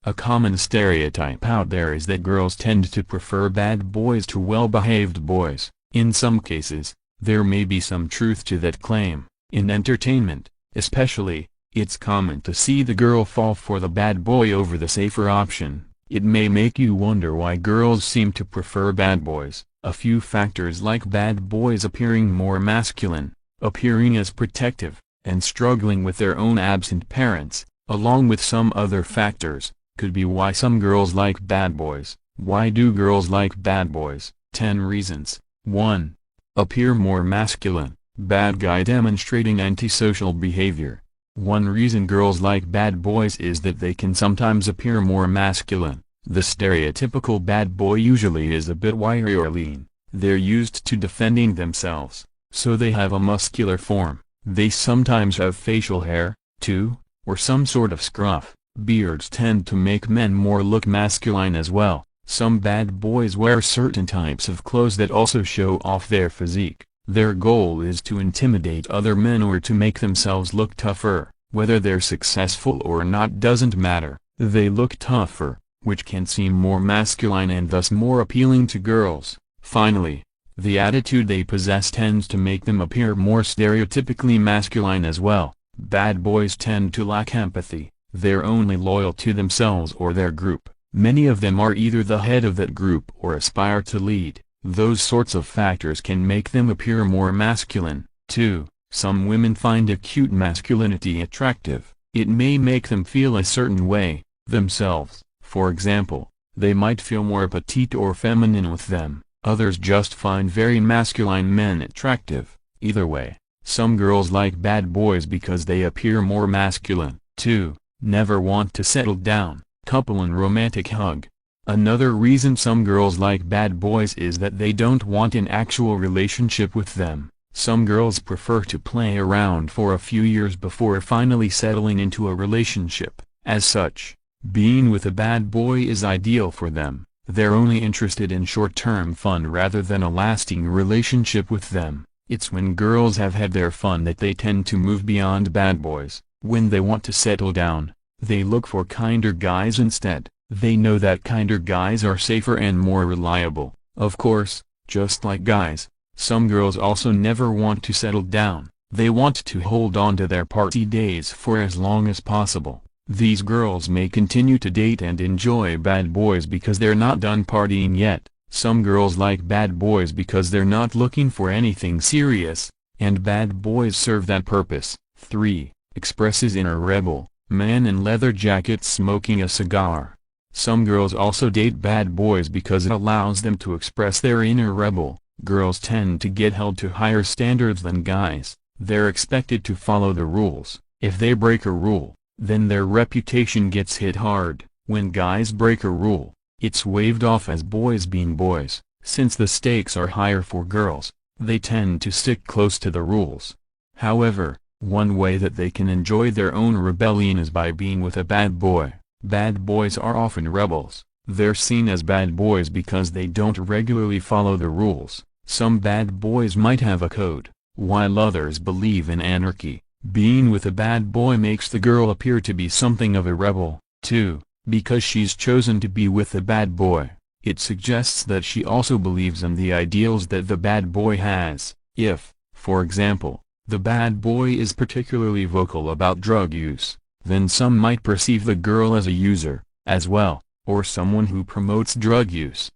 A common stereotype out there is that girls tend to prefer bad boys to well-behaved boys. In some cases, there may be some truth to that claim. In entertainment, especially, it's common to see the girl fall for the bad boy over the safer option. It may make you wonder why girls seem to prefer bad boys. A few factors like bad boys appearing more masculine, appearing as protective, and struggling with their own absent parents, along with some other factors, could be why some girls like bad boys. Why do girls like bad boys? 10 reasons. 1. Appear more masculine. Bad guy demonstrating antisocial behavior. One reason girls like bad boys is that they can sometimes appear more masculine. The stereotypical bad boy usually is a bit wiry or lean. They're used to defending themselves, so they have a muscular form. They sometimes have facial hair, too, or some sort of scruff. Beards tend to make men more look masculine as well. Some bad boys wear certain types of clothes that also show off their physique. Their goal is to intimidate other men or to make themselves look tougher. Whether they're successful or not doesn't matter. They look tougher, which can seem more masculine and thus more appealing to girls. Finally, the attitude they possess tends to make them appear more stereotypically masculine as well. Bad boys tend to lack empathy. They're only loyal to themselves or their group. Many of them are either the head of that group or aspire to lead. Those sorts of factors can make them appear more masculine. 2. Some women find acute masculinity attractive. It may make them feel a certain way, themselves. For example, they might feel more petite or feminine with them. Others just find very masculine men attractive. Either way, some girls like bad boys because they appear more masculine. 2. Never want to settle down. Couple and romantic hug. Another reason some girls like bad boys is that they don't want an actual relationship with them. Some girls prefer to play around for a few years before finally settling into a relationship. As such, being with a bad boy is ideal for them. They're only interested in short-term fun rather than a lasting relationship with them. It's when girls have had their fun that they tend to move beyond bad boys. When they want to settle down, they look for kinder guys instead. They know that kinder guys are safer and more reliable. Of course, just like guys, some girls also never want to settle down. They want to hold on to their party days for as long as possible. These girls may continue to date and enjoy bad boys because they're not done partying yet. Some girls like bad boys because they're not looking for anything serious, and bad boys serve that purpose. 3. Expresses inner rebel. Man in leather jackets smoking a cigar. Some girls also date bad boys because it allows them to express their inner rebel. Girls tend to get held to higher standards than guys. They're expected to follow the rules. If they break a rule, then their reputation gets hit hard. When guys break a rule, it's waved off as boys being boys. Since the stakes are higher for girls, they tend to stick close to the rules. However, one way that they can enjoy their own rebellion is by being with a bad boy. Bad boys are often rebels. They're seen as bad boys because they don't regularly follow the rules. Some bad boys might have a code, while others believe in anarchy. Being with a bad boy makes the girl appear to be something of a rebel, too. Because she's chosen to be with a bad boy, it suggests that she also believes in the ideals that the bad boy has. If, for example, the bad boy is particularly vocal about drug use, then some might perceive the girl as a user, as well, or someone who promotes drug use.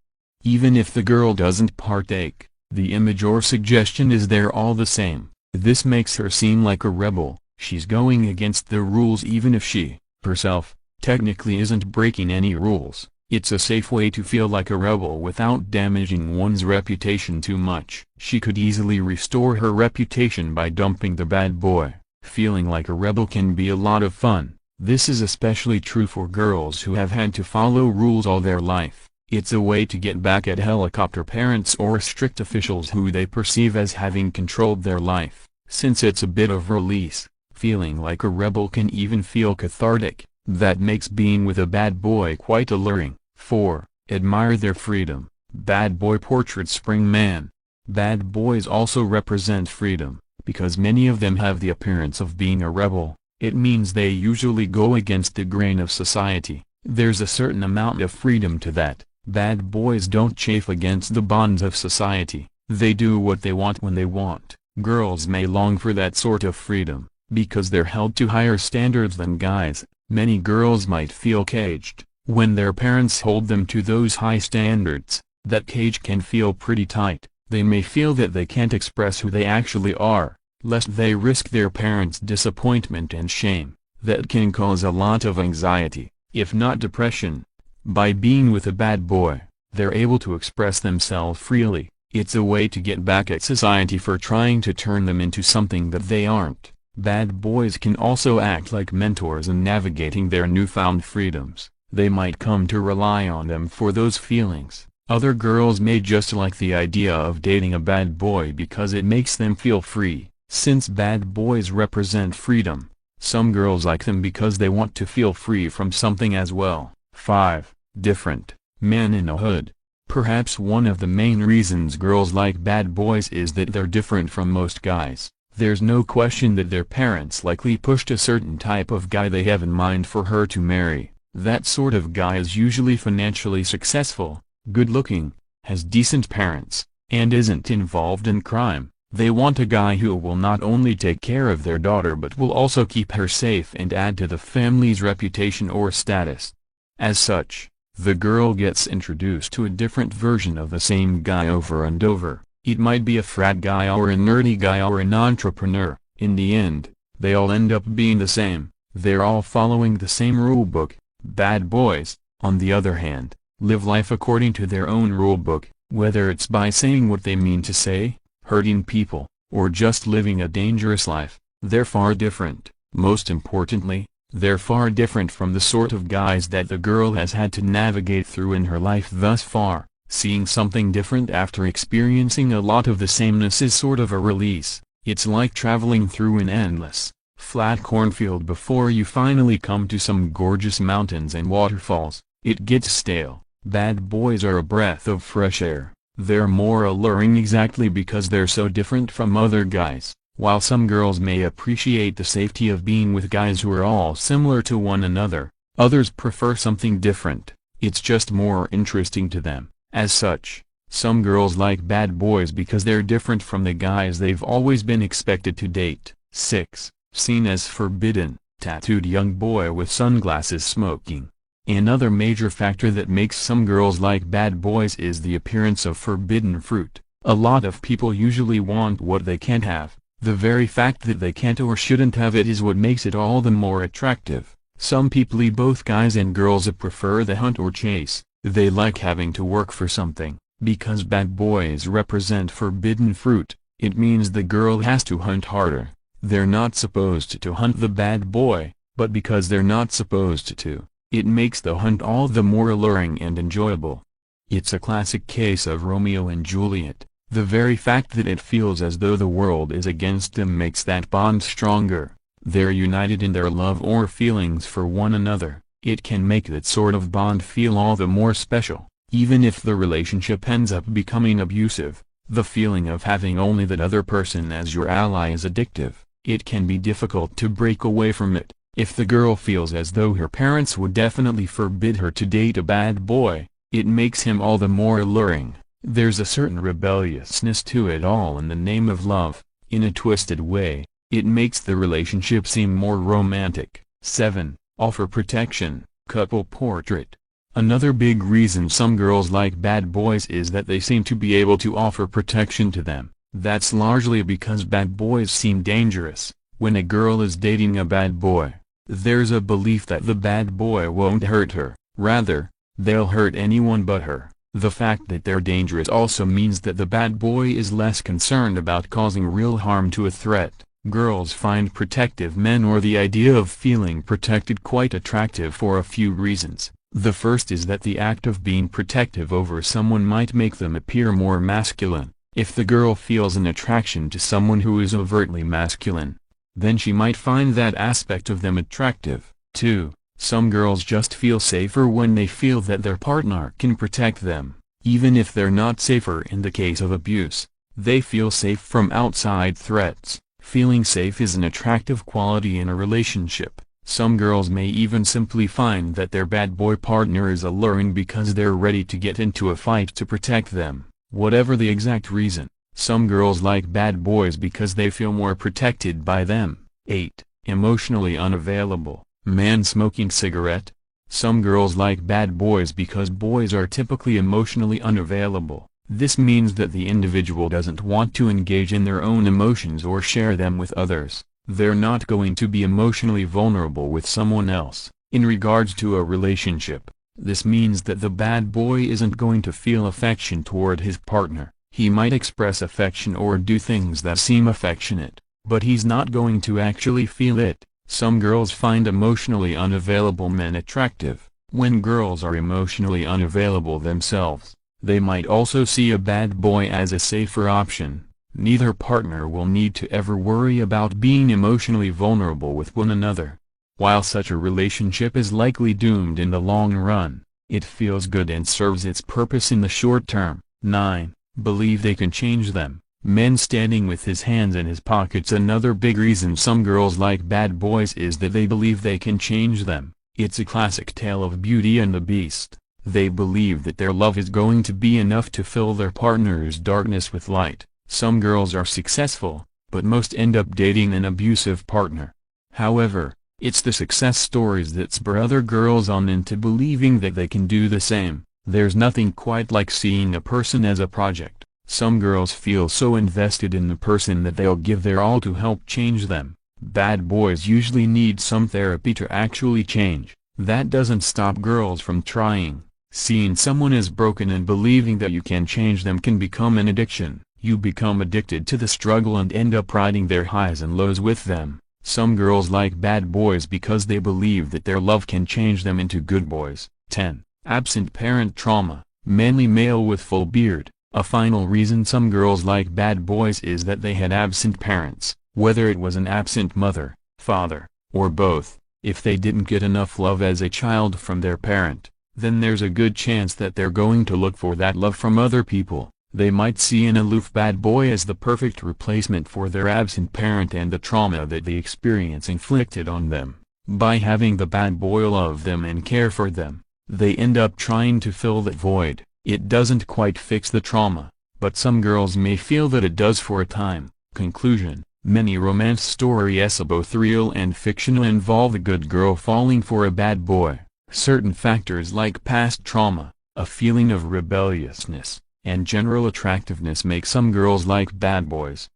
Even if the girl doesn't partake, the image or suggestion is there all the same. This makes her seem like a rebel. She's going against the rules even if she, herself, technically isn't breaking any rules. It's a safe way to feel like a rebel without damaging one's reputation too much. She could easily restore her reputation by dumping the bad boy. Feeling like a rebel can be a lot of fun. This is especially true for girls who have had to follow rules all their life. It's a way to get back at helicopter parents or strict officials who they perceive as having controlled their life. Since it's a bit of release, feeling like a rebel can even feel cathartic. That makes being with a bad boy quite alluring. 4. Admire their freedom. Bad boy portrait. Spring man. Bad boys also represent freedom. Because many of them have the appearance of being a rebel, it means they usually go against the grain of society. There's a certain amount of freedom to that. Bad boys don't chafe against the bonds of society. They do what they want when they want. Girls may long for that sort of freedom, because they're held to higher standards than guys. Many girls might feel caged when their parents hold them to those high standards. That cage can feel pretty tight. They may feel that they can't express who they actually are, lest they risk their parents' disappointment and shame. That can cause a lot of anxiety, if not depression. By being with a bad boy, they're able to express themselves freely. It's a way to get back at society for trying to turn them into something that they aren't. Bad boys can also act like mentors in navigating their newfound freedoms. They might come to rely on them for those feelings. Other girls may just like the idea of dating a bad boy because it makes them feel free. Since bad boys represent freedom, some girls like them because they want to feel free from something as well. 5. Different men in a hood. Perhaps one of the main reasons girls like bad boys is that they're different from most guys. There's no question that their parents likely pushed a certain type of guy they have in mind for her to marry. That sort of guy is usually financially successful, good-looking, has decent parents, and isn't involved in crime. They want a guy who will not only take care of their daughter but will also keep her safe and add to the family's reputation or status. As such, the girl gets introduced to a different version of the same guy over and over. It might be a frat guy or a nerdy guy or an entrepreneur. In the end, they all end up being the same. They're all following the same rulebook. Bad boys, on the other hand, live life according to their own rulebook, whether it's by saying what they mean to say, hurting people, or just living a dangerous life. They're far different. Most importantly, they're far different from the sort of guys that the girl has had to navigate through in her life thus far. Seeing something different after experiencing a lot of the sameness is sort of a release. It's like traveling through an endless, flat cornfield before you finally come to some gorgeous mountains and waterfalls. It gets stale. Bad boys are a breath of fresh air. They're more alluring exactly because they're so different from other guys. While some girls may appreciate the safety of being with guys who are all similar to one another, others prefer something different. It's just more interesting to them. As such, some girls like bad boys because they're different from the guys they've always been expected to date. 6. Seen as forbidden. Tattooed young boy with sunglasses smoking. Another major factor that makes some girls like bad boys is the appearance of forbidden fruit. A lot of people usually want what they can't have. The very fact that they can't or shouldn't have it is what makes it all the more attractive. Some people, both guys and girls, prefer the hunt or chase. They like having to work for something. Because bad boys represent forbidden fruit, it means the girl has to hunt harder. They're not supposed to hunt the bad boy, but because they're not supposed to, it makes the hunt all the more alluring and enjoyable. It's a classic case of Romeo and Juliet. The very fact that it feels as though the world is against them makes that bond stronger. They're united in their love or feelings for one another. It can make that sort of bond feel all the more special. Even if the relationship ends up becoming abusive, the feeling of having only that other person as your ally is addictive. It can be difficult to break away from it. If the girl feels as though her parents would definitely forbid her to date a bad boy, it makes him all the more alluring. There's a certain rebelliousness to it all in the name of love. In a twisted way, it makes the relationship seem more romantic. 7. Offer protection. Couple portrait. Another big reason some girls like bad boys is that they seem to be able to offer protection to them. That's largely because bad boys seem dangerous. When a girl is dating a bad boy, there's a belief that the bad boy won't hurt her. Rather, they'll hurt anyone but her. The fact that they're dangerous also means that the bad boy is less concerned about causing real harm to a threat. Girls find protective men or the idea of feeling protected quite attractive for a few reasons. The first is that the act of being protective over someone might make them appear more masculine. If the girl feels an attraction to someone who is overtly masculine, then she might find that aspect of them attractive. 2. Some girls just feel safer when they feel that their partner can protect them. Even if they're not safer in the case of abuse, they feel safe from outside threats. Feeling safe is an attractive quality in a relationship. Some girls may even simply find that their bad boy partner is alluring because they're ready to get into a fight to protect them, whatever the exact reason. Some girls like bad boys because they feel more protected by them. 8. Emotionally unavailable. Man smoking cigarette. Some girls like bad boys because boys are typically emotionally unavailable. This means that the individual doesn't want to engage in their own emotions or share them with others. They're not going to be emotionally vulnerable with someone else. In regards to a relationship, this means that the bad boy isn't going to feel affection toward his partner. He might express affection or do things that seem affectionate, but he's not going to actually feel it. Some girls find emotionally unavailable men attractive. When girls are emotionally unavailable themselves, they might also see a bad boy as a safer option. Neither partner will need to ever worry about being emotionally vulnerable with one another. While such a relationship is likely doomed in the long run, it feels good and serves its purpose in the short term. 9. Believe they can change them. Men standing with his hands in his pockets. Another big reason some girls like bad boys is that they believe they can change them. It's a classic tale of Beauty and the Beast. They believe that their love is going to be enough to fill their partner's darkness with light. Some girls are successful, but most end up dating an abusive partner. However, it's the success stories that spur other girls on into believing that they can do the same. There's nothing quite like seeing a person as a project. Some girls feel so invested in the person that they'll give their all to help change them. Bad boys usually need some therapy to actually change. That doesn't stop girls from trying. Seeing someone as broken and believing that you can change them can become an addiction. You become addicted to the struggle and end up riding their highs and lows with them. Some girls like bad boys because they believe that their love can change them into good boys. 10. Absent parent trauma. Manly male with full beard. A final reason some girls like bad boys is that they had absent parents, whether it was an absent mother, father, or both. If they didn't get enough love as a child from their parent, then there's a good chance that they're going to look for that love from other people. They might see an aloof bad boy as the perfect replacement for their absent parent and the trauma that the experience inflicted on them. By having the bad boy love them and care for them, they end up trying to fill that void. It doesn't quite fix the trauma, but some girls may feel that it does for a time. Conclusion: many romance stories, both real and fictional, involve a good girl falling for a bad boy. Certain factors like past trauma, a feeling of rebelliousness, and general attractiveness make some girls like bad boys.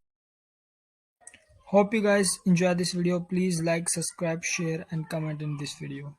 Hope you guys enjoy this video. Please like, subscribe, share and comment in this video.